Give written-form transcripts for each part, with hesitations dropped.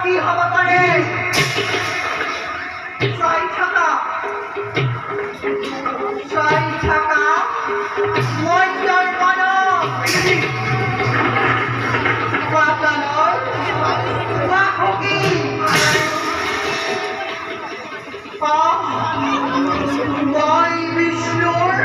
কি হব পাৰে চাই থাকা মই তোৰ মনত পাতালৰ বাসগী মই বিষ্ণুৰ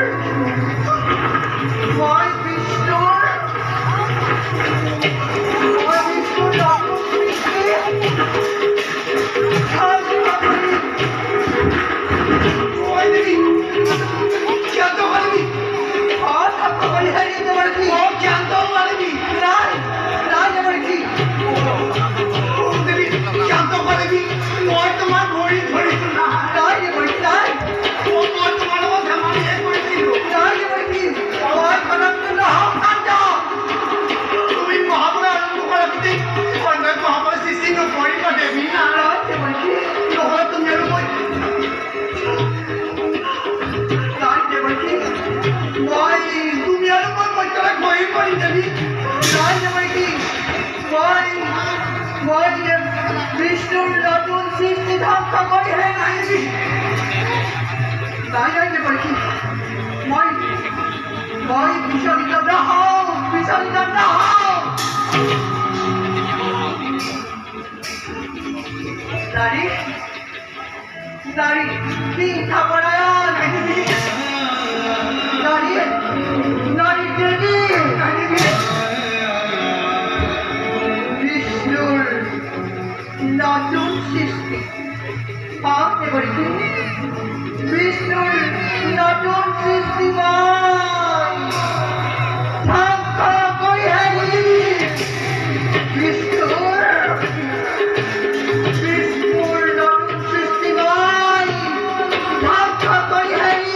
বিষ্ণুৰ নতুন সৃষ্টি ধ্বংস কৰি হে নাইবি তাই যাইতে পারছি মই বিচলিত নহও নারী চিন্তা পরায়ণ নারী দেবী বিষ্ণুর নতুন সৃষ্টি পাওতে পারি বিষ্ণুর নতুন সৃষ্টি ধ্বংস কৰি হেৰি বিষ্ণুৰ নতুন সৃষ্টি ধ্বংস কৰি হেৰি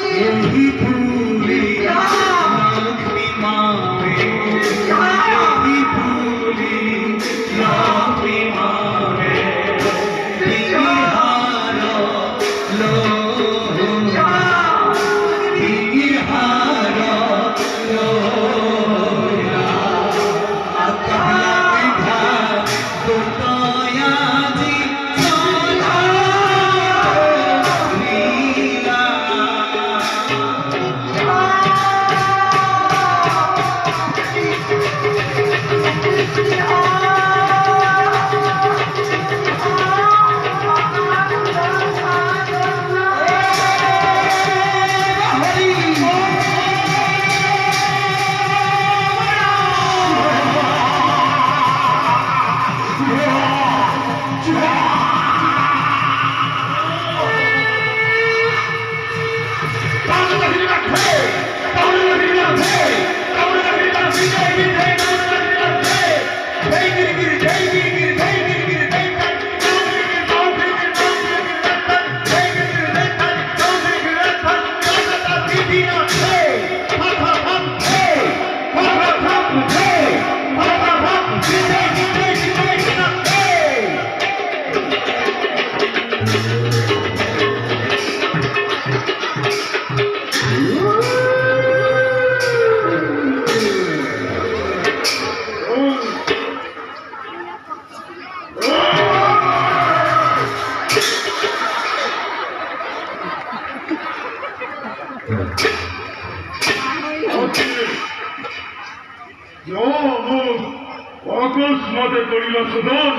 অকস্মাতে করিল সোজন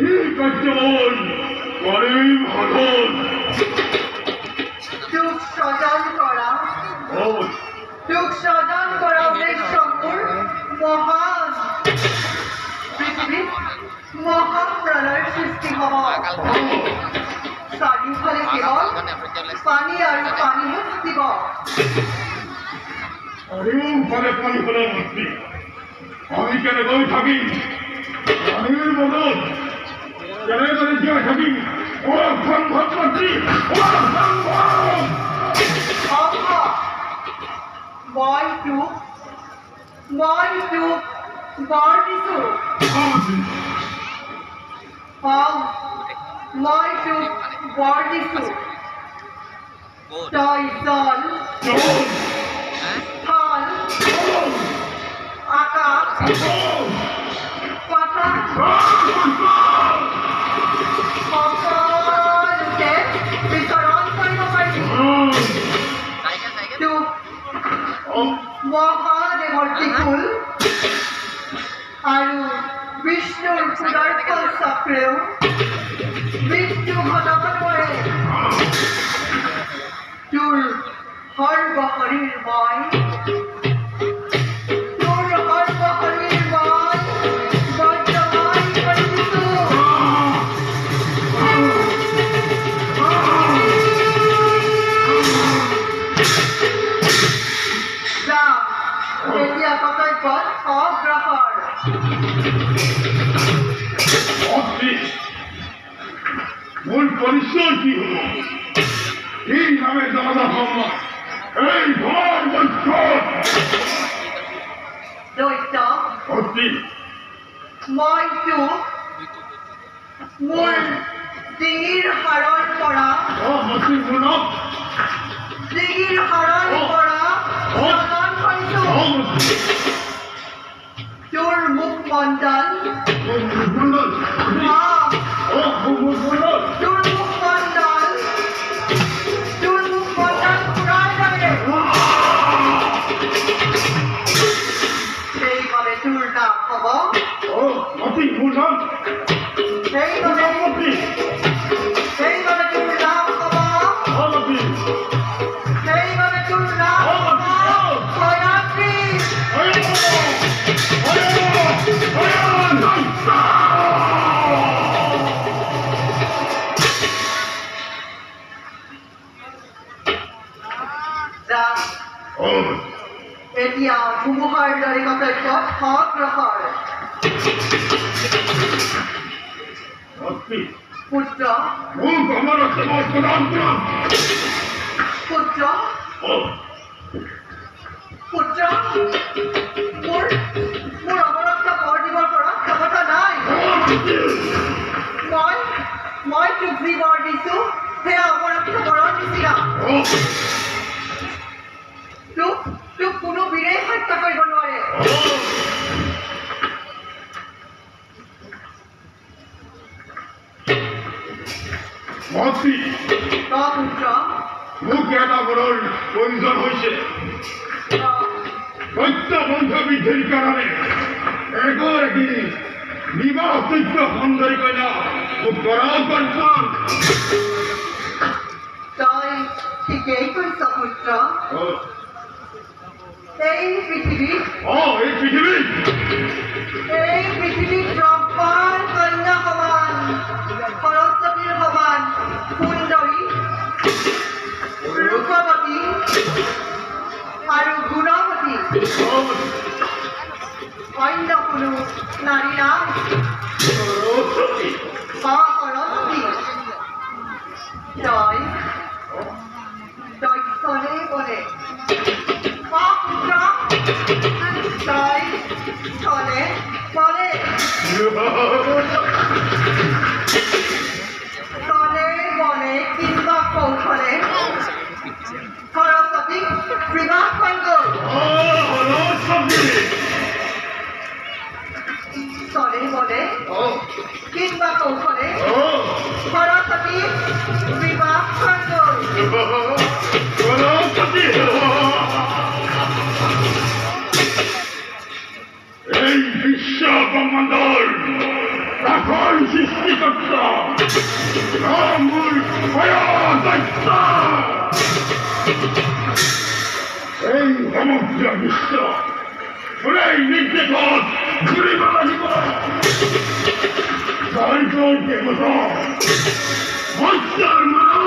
এই কার্যবল করে ভাগন টুক সজন করা অনেক শঙ্কর মহান পৃথিবী মহাপ্রলয়ের সৃষ্টি হওয়া চারিওফালে কেবল পানী আৰু পানী দিব চারিওফালে পানি হলে ভর্তি আমি কেন বই থাকি পানির মদত কেন করে জিয়া থাকি ও সম্ভব মন্ত্রী ও সম্ভব মই টুক বৰ দিছো মই টুক বৰ দিছো তই জল স্থল আকাশ পাতাল ভৰ্তি ফুল আৰু বিষ্ণুৰ সুদৰ্শন চক্ৰেও মৃত্যু ঘটাব নোৱাৰে। তোৰ সৰ্বশৰীৰ মই বৰ্তমান কৰিছো। এতিয়া কৰ্তব্যত অগ্ৰসৰ। মূল পৰিচয় কি হলো? এই নামে জনতা সম্মান, এই ঘৰ দৈত্য, অতি মই তোক মোৰ ডিঙিৰ হাড়ৰ পৰা অতি গুণক ডিঙিৰ হাড়ৰ পৰা প্ৰদান কৰিছো। তোৰ মুখমণ্ডল তোৰ মুখমণ্ডল পুৰাই লাগে। সেইবাবে তোৰ নাম হব সেইবাবে তোৰ নাম হব হয়াগ্ৰী। এতিয়া ধুমুহাৰ দৰে কৰ্তব্যত অগ্ৰসৰ। পুত্ৰ পুত্ৰ পুত্ৰ মোৰ অৱৰক্ত বৰ দিবৰ পৰা ক্ষমতা নাই। মই তোক যি বৰ দিছো সেয়া অৱৰক্ত বৰৰ নিচিনা। তোক কোনো বীৰে হত্যা কৰিব নোৱাৰে। পুত্ৰ মোক এটা বৰৰ প্ৰয়োজন হৈছে। সত্য বন্ধ বৃদ্ধিৰ কাৰণে এগৰাকী বিবাহযোগ্য সুন্দৰী কন্যা মোক কৰাও কৰ্তন। তই ঠিকেই কৈছ পুত্ৰ। এই পৃথিৱীত ব্ৰহ্মাৰ কন্যা সমান, সৰস্বতীৰ সমান সুন্দৰী, ৰূপৱতী আৰু গুণৱতী অন্য কোনো নাৰী নাই। সৰস্বতী তই চলে বলে তই চলে বলে কিংবা কৌশলে সৰস্বতীক বিবাহ কৰিব। চলে বলে কিংবা কৌশলে সৰস্বতীক বিবাহ কৰিব। এই বিশ্ব ব্ৰহ্মাণ্ডৰ প্ৰাচীন সৃষ্টিকৰ্তা মোৰ হয়োদইtor। এই সমগ্ৰ বিশ্ব এই নিৰ্দেশত ঘূৰিব লাগিব। দইতৰ দেৱতা মৎস্যৰ মানৱ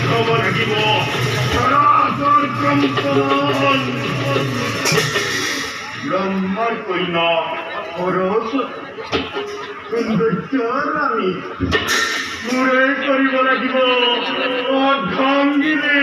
হব লাগিব। ব্ৰহ্মাৰ কন্যা সৰস্বতী সৌন্দৰ্যৰ ৰাণী মোৰে কৰিব লাগিব অৰ্ধাঙ্গিনী।